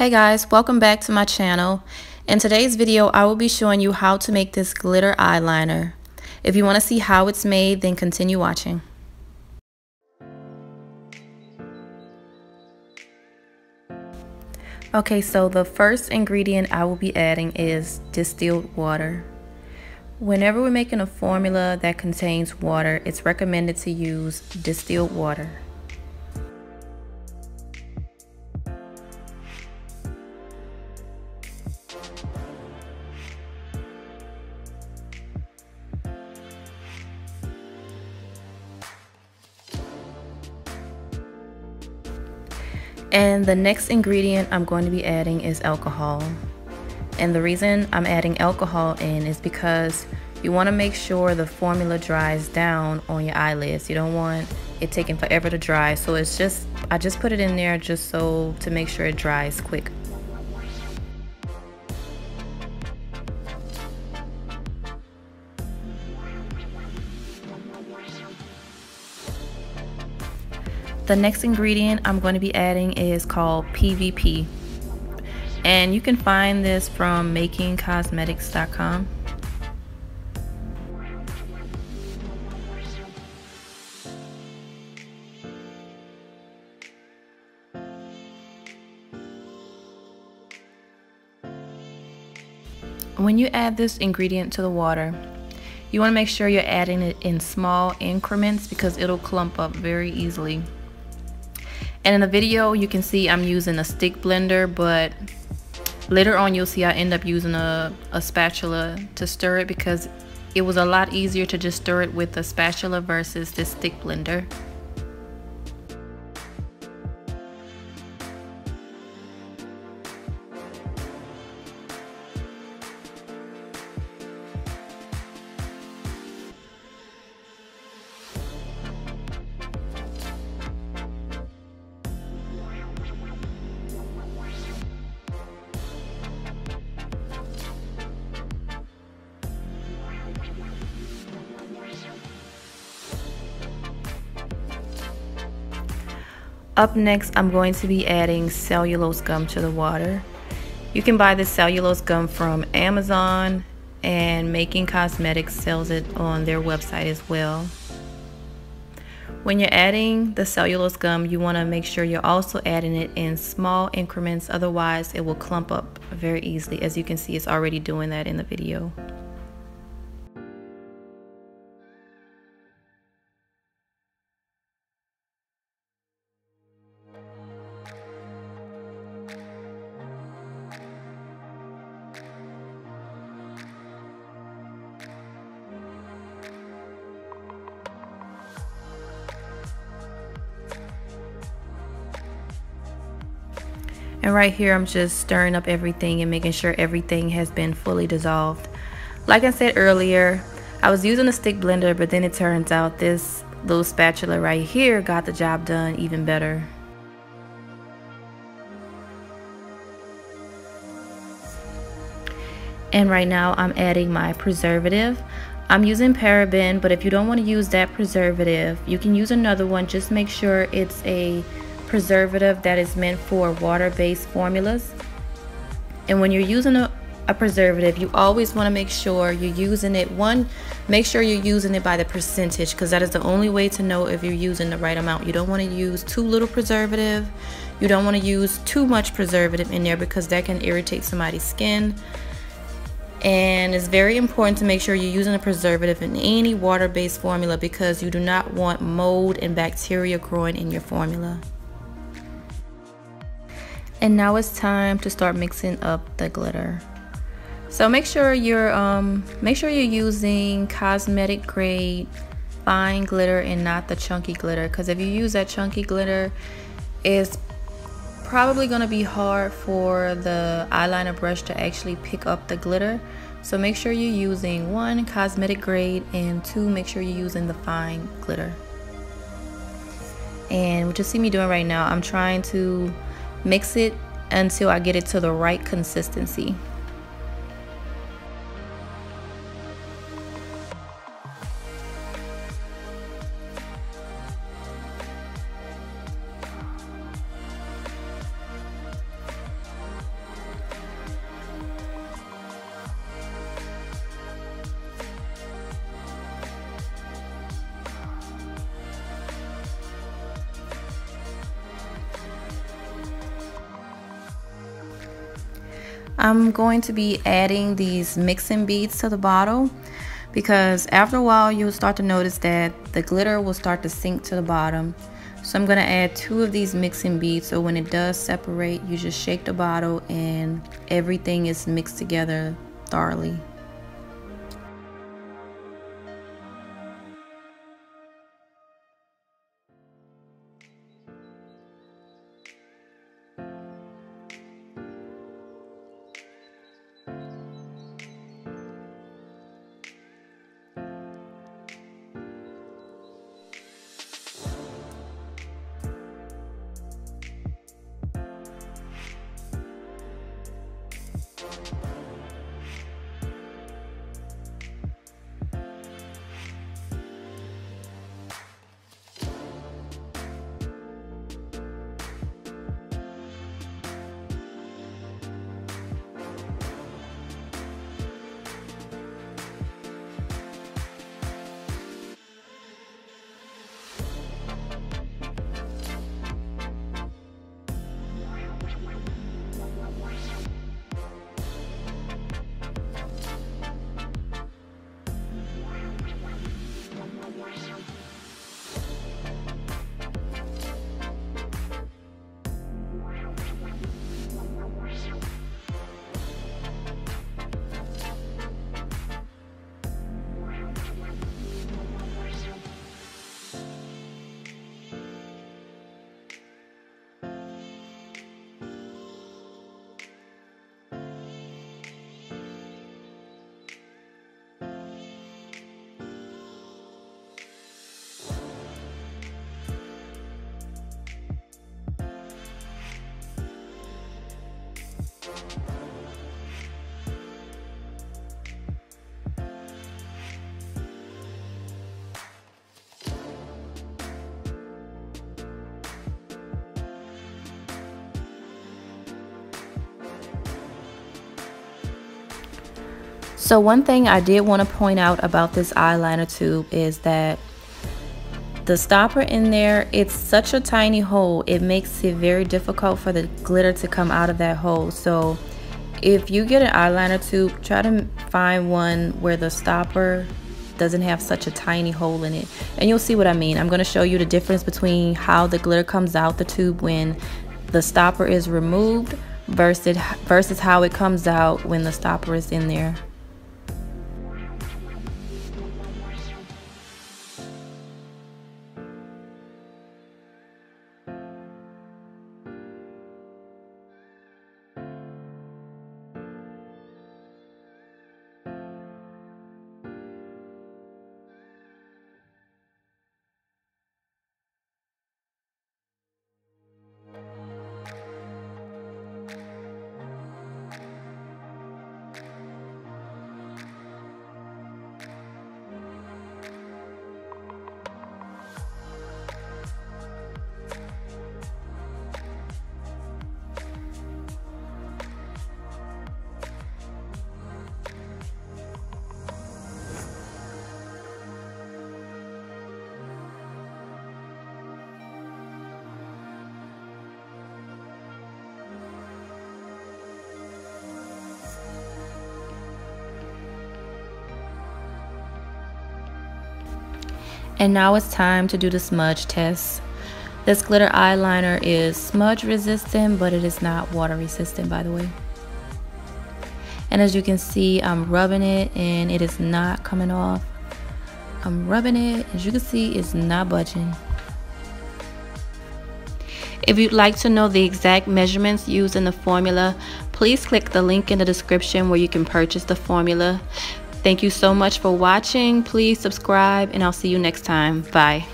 Hey guys, welcome back to my channel. In today's video, I will be showing you how to make this glitter eyeliner. If you want to see how it's made, then continue watching. Okay, so the first ingredient I will be adding is distilled water. Whenever we're making a formula that contains water, it's recommended to use distilled water. And the next ingredient I'm going to be adding is alcohol. And the reason I'm adding alcohol in is because you want to make sure the formula dries down on your eyelids. You don't want it taking forever to dry. So I just put it in there just so to make sure it dries quick. The next ingredient I'm going to be adding is called PVP, and you can find this from makingcosmetics.com. When you add this ingredient to the water, you want to make sure you're adding it in small increments because it'll clump up very easily. And in the video you can see I'm using a stick blender, but later on you'll see I end up using a spatula to stir it because it was a lot easier to just stir it with a spatula versus this stick blender. Up next, I'm going to be adding cellulose gum to the water. You can buy this cellulose gum from Amazon, and Making Cosmetics sells it on their website as well. When you're adding the cellulose gum, you want to make sure you're also adding it in small increments, otherwise it will clump up very easily. As you can see, it's already doing that in the video. And right here, I'm just stirring up everything and making sure everything has been fully dissolved. Like I said earlier, I was using a stick blender, but then it turns out this little spatula right here got the job done even better. And right now I'm adding my preservative. I'm using paraben, but if you don't want to use that preservative, you can use another one. Just make sure it's a preservative that is meant for water-based formulas. And when you're using a preservative, you always want to make sure you're using it. Make sure you're using it by the percentage, because that is the only way to know if you're using the right amount. You don't want to use too little preservative. You don't want to use too much preservative in there because that can irritate somebody's skin. And it's very important to make sure you're using a preservative in any water-based formula because you do not want mold and bacteria growing in your formula. And now it's time to start mixing up the glitter. So make sure you're using cosmetic grade fine glitter and not the chunky glitter, because if you use that chunky glitter, it's probably going to be hard for the eyeliner brush to actually pick up the glitter. So make sure you're using 1, cosmetic grade, and 2, make sure you're using the fine glitter. And what you see me doing right now, I'm trying to mix it until I get it to the right consistency. I'm going to be adding these mixing beads to the bottle because after a while you'll start to notice that the glitter will start to sink to the bottom. So I'm going to add 2 of these mixing beads, so when it does separate, you just shake the bottle and everything is mixed together thoroughly. So one thing I did want to point out about this eyeliner tube is that the stopper in there, it's such a tiny hole, it makes it very difficult for the glitter to come out of that hole. So if you get an eyeliner tube, try to find one where the stopper doesn't have such a tiny hole in it, and you'll see what I mean. I'm going to show you the difference between how the glitter comes out the tube when the stopper is removed versus how it comes out when the stopper is in there. And now it's time to do the smudge test. This glitter eyeliner is smudge resistant, but it is not water resistant, by the way. And as you can see, I'm rubbing it and it is not coming off. I'm rubbing it, as you can see, it's not budging. If you'd like to know the exact measurements used in the formula, please click the link in the description where you can purchase the formula. Thank you so much for watching. Please subscribe and I'll see you next time. Bye.